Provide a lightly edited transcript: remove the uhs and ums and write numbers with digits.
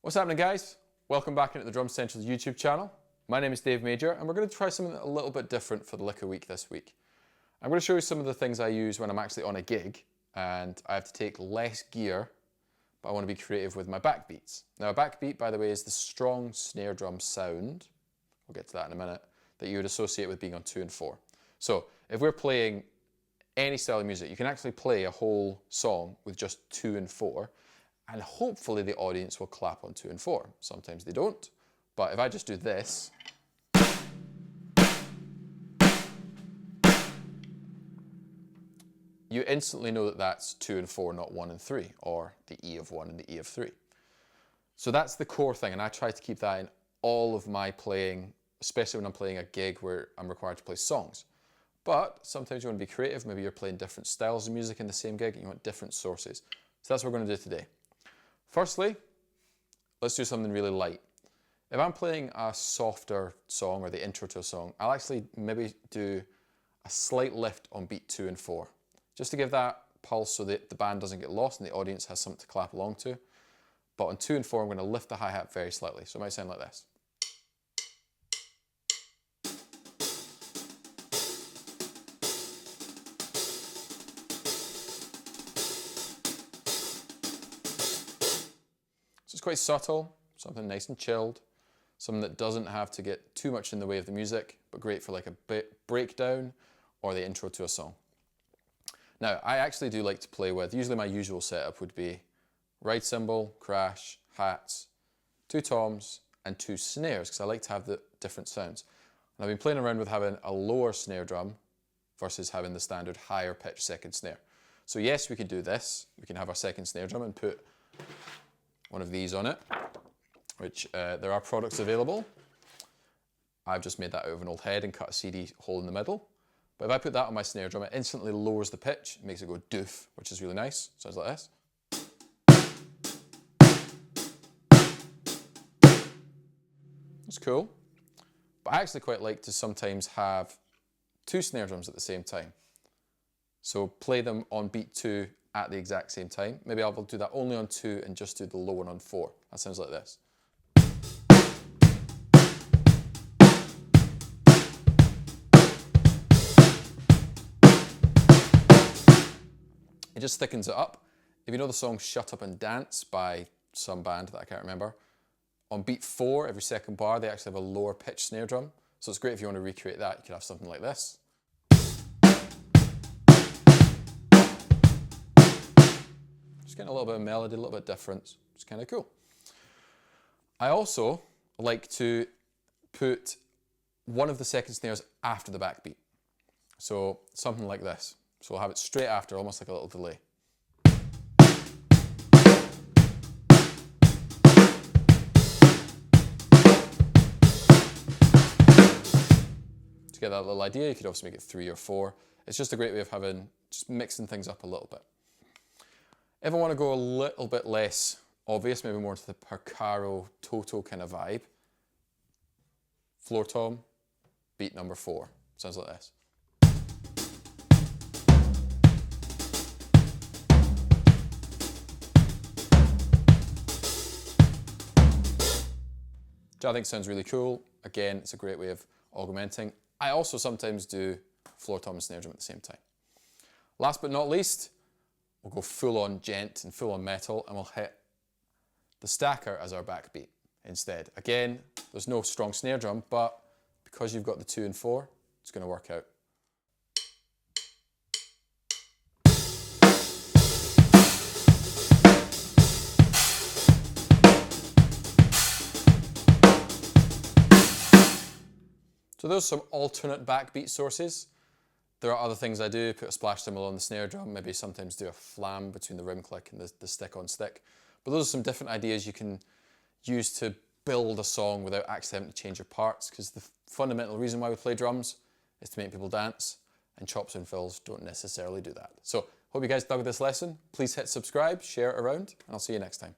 What's happening, guys? Welcome back into the Drum Central's YouTube channel. My name is Dave Major and we're going to try something a little bit different for the Liquor Week this week. I'm going to show you some of the things I use when I'm actually on a gig and I have to take less gear, but I want to be creative with my backbeats. Now a backbeat, by the way, is the strong snare drum sound, we'll get to that in a minute, that you would associate with being on 2 and 4. So if we're playing any style of music, you can actually play a whole song with just 2 and 4, and hopefully the audience will clap on 2 and 4. Sometimes they don't, but if I just do this, you instantly know that that's 2 and 4, not 1 and 3, or the E of 1 and the E of 3. So that's the core thing, and I try to keep that in all of my playing, especially when I'm playing a gig where I'm required to play songs. But sometimes you want to be creative, maybe you're playing different styles of music in the same gig and you want different sources. So that's what we're going to do today. Firstly, let's do something really light. If I'm playing a softer song or the intro to a song, I'll actually maybe do a slight lift on beat 2 and 4, just to give that pulse so that the band doesn't get lost and the audience has something to clap along to. But on 2 and 4, I'm going to lift the hi-hat very slightly, so it might sound like this. So it's quite subtle, something nice and chilled, something that doesn't have to get too much in the way of the music, but great for like a breakdown or the intro to a song. Now, I actually do like to play with, usually my usual setup would be ride cymbal, crash, hats, 2 toms, and 2 snares, because I like to have the different sounds. And I've been playing around with having a lower snare drum versus having the standard higher pitch second snare. So yes, we could do this. We can have our second snare drum and put one of these on it, which there are products available. I've just made that out of an old head and cut a CD hole in the middle. But if I put that on my snare drum, it instantly lowers the pitch, makes it go doof, which is really nice. Sounds like this. It's cool. But I actually quite like to sometimes have 2 snare drums at the same time. So play them on beat 2 at the exact same time. Maybe I'll do that only on 2 and just do the low one on 4. That sounds like this. It just thickens it up. If you know the song Shut Up and Dance by some band that I can't remember, on beat 4, every second bar, they actually have a lower pitch snare drum. So it's great if you want to recreate that. You could have something like this. Just getting a little bit of melody, a little bit of difference. It's kind of cool. I also like to put one of the second snares after the backbeat. So something like this. So we'll have it straight after, almost like a little delay. To get that little idea, you could also make it 3 or 4. It's just a great way of just mixing things up a little bit. If I want to go a little bit less obvious, maybe more into the Percaro Toto kind of vibe, floor tom, beat number 4. Sounds like this. Which I think sounds really cool. Again, it's a great way of augmenting. I also sometimes do floor tom and snare drum at the same time. Last but not least, we'll go full on gent and full on metal and we'll hit the stacker as our backbeat instead. Again, there's no strong snare drum, but because you've got the 2 and 4, it's going to work out. So those are some alternate backbeat sources. There are other things I do, put a splash cymbal on the snare drum, maybe sometimes do a flam between the rim click and the stick on stick. But those are some different ideas you can use to build a song without actually having to change your parts, because the fundamental reason why we play drums is to make people dance, and chops and fills don't necessarily do that. So hope you guys dug this lesson. Please hit subscribe, share it around, and I'll see you next time.